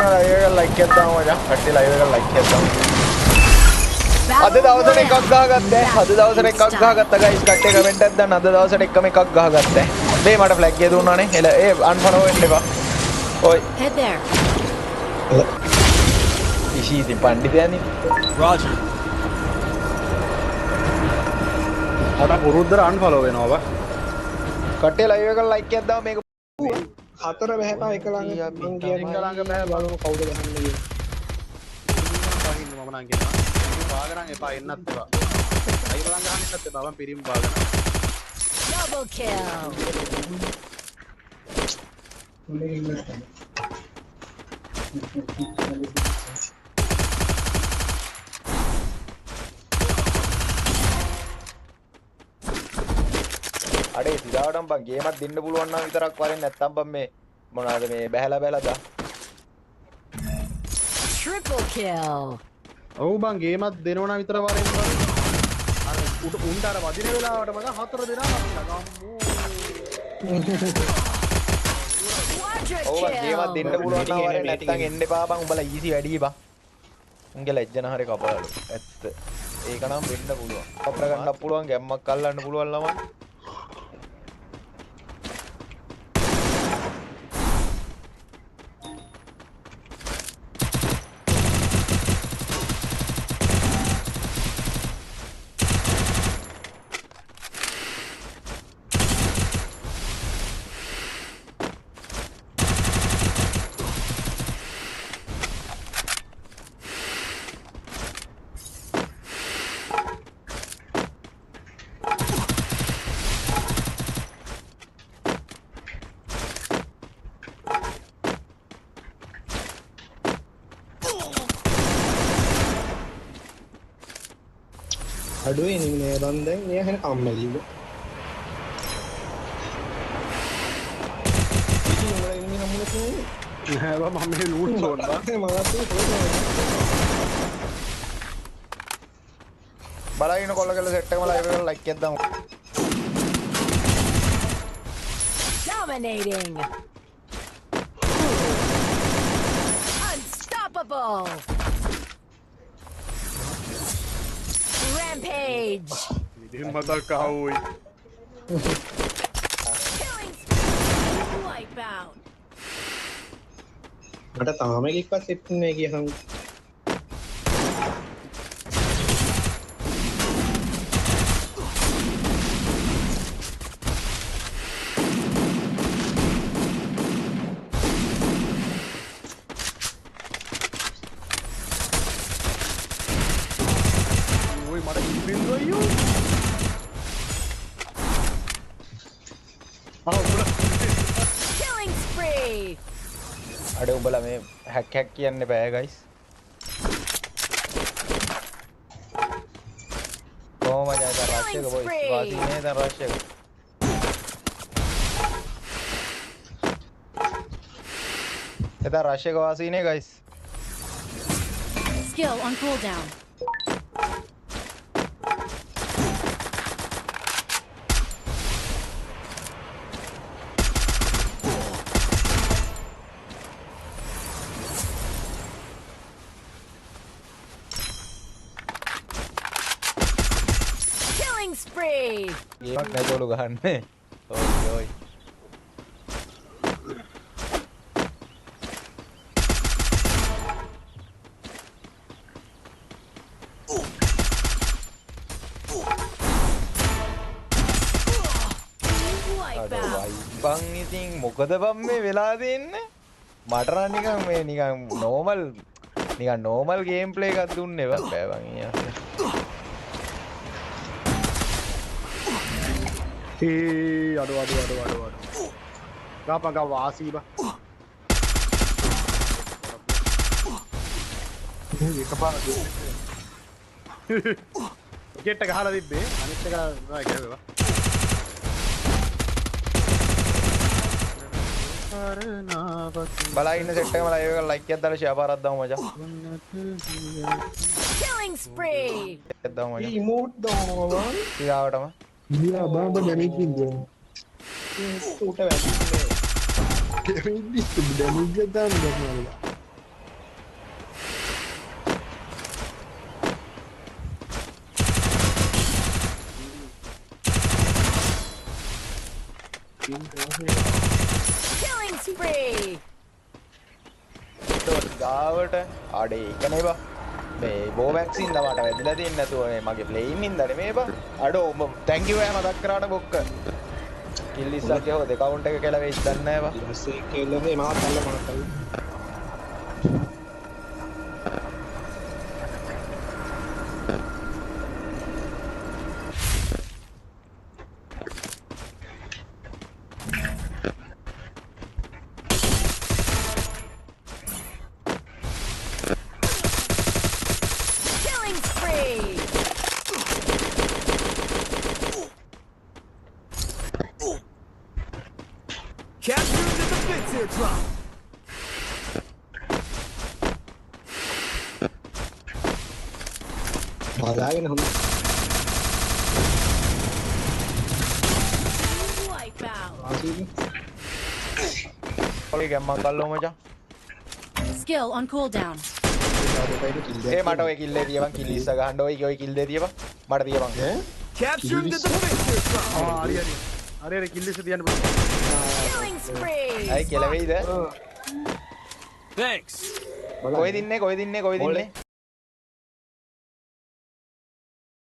කට්ටිය ලයිව් එක ලයික් එකක් දාමු මචං. කට්ටිය ලයිව් එක ලයික් එකක් දාමු. අද දවසට එකක් ගහගත්තා. අද දවසට එකක් ගහගත්තා ගයිස්. කට්ටිය කමෙන්ට් එකක් දාන්න. අද දවසට එකම එකක් ගහගත්තා. මේ මට ෆ්ලැග් එක දුන්නානේ. එල ඒ අන්ෆලෝ වෙන්න එපා. ඔයි. Head there. ඉෂීති පණ්ඩිතයනේ. රාජර්. මට පුරුද්දට අන්ෆලෝ වෙනවා බා. කට්ටිය ලයිව් එක ලයික් එකක් දාමු මේක. හතර බහැපා එක ළඟ මං කියන්නේ එක ළඟ බෑ බලමු කවුද ගහන්නේ කියලා. පහින්න මම නම් කියනවා. පිරිම් බාගරන් එපා එන්නත් එපා. අයි බලන් ගහන්නත් එපා මම පිරිම් බාගරන්. Double kill. අඩේ සිරාවටම බං ගේමක් දෙන්න පුළුවන් නම් විතරක් වරෙන් නැත්තම් බං මේ මොනවාද මේ බහැලා දා. Triple kill. ඔව් බං ගේමක් දෙනවනම් විතර වරෙන් බං. අර උන්ට අර වදින වෙලාවට මම හතර දෙනා ලගම්මෝ. ඔව් බං ගේමක් දෙන්න පුළුවන් නම් වරෙන් නැත්තම් එන්න එපා බං. උඹලා ඊසි වැඩි බං. උන්ගේ ලැජ්ජන හරි කපාලු. ඇත්ත. ඒක නම් වෙන්න පුළුවන්. අපර ගන්නත් පුළුවන් ගැම්මක් අල්ලන්න පුළුවන් ළමයි. අඩුවේ නේ බන් දැන් එයා හැන කම්මැලිද ඉතින් උඹලා ඉන්නේ නමුත් නෑ බා මම මේ ලූට් සෝන් බා. මලත් බලයින කොල්ල කියලා සෙට් එකම ලයිව් එකට ලයික් එකක් දාමු. Dominating. Unstoppable. Rampage. ඉතින් මතක් ආවෝයි. Killing spree. Wipe out. මට තාම එකක්වත් සෙට් නෑ කියහම ඔයි මට ඉබ්බින්දෝ අයියෝ. Killing spree. අඩේ උඹලා මේ හැක් හැක් කියන්න බෑ ගයිස්. කොහොමද දැන් රෂ් එක බොයිස් වාසිනේ දැන් රෂ් එක. එදා රෂ් එක වාසිනේ guys. Skill on cooldown. Killing spree. ගේමක් නැතවලු ගහන්නේ. ඔයි ඔයි. Wipe අඩේ out. වයි බං ඉතින් මොකද බම් මේ වෙලා දෙන්නේ? මට නම් නිකන් මේ නිකන් නෝමල් ගේම් ප්ලේ එකක් දුන්නේ බෑ බං ඊයත්. අඩු. ගාපන් ගා වාසී බා. එකපාරට විකට් එක ගහලා තිබ්බේ අනිත් එක නෑ ගැහුවා. බලා ඉන්න සෙට් එකම ලයිව් එක ලයික් එකක් දාලා ෂෙයා පාරක් දාමු මචං. Killing spree. එකක් දාමු මචං. ඉමෝට් දානවා ඊගාවටම. ගියා බාබ දැනෙක් ඉන්නේ ඌට වැඩි නේ කෙවින් දිස්තු දැනුග දාන්න ගන්නවා Killing spree. ගාවට අඩේ එක නේ බා මේ බෝමැක්ස් ඉන්න මට වැදිලා තියෙන්නේ නැතුව මේ මගේ ප්ලේයින් ඉඳලා නේ බා අඩෝ උඹ තැන්ක් යූ ඈ මතක් කරාට බොක්ක කිල් ඉස්සක් යහෝ දෙක කවුන්ට් එක කියලා වෙයිද දන්නේ නැහැ බා ඉස්සේ කෙල්ලනේ මාත් අල්ල Killing spree. Capturing the defensive drop. බලාගෙන හොඳ Wipe out. ආසීද ඔය ගැම්මක් අල්ලෝ මචං Skill on cooldown. ඒ මට ඔය කිල් එක තියපන් කිල් ඉස්ස ගහන්න ඔය කිල් දෙක තියපන් මට තියපන් Capturing the defensive drop. හරි කිල්ලිස තියන්න බෑ Killing spree. අය කියලා වෙයිද Thanks. කොහෙද ඉන්නේ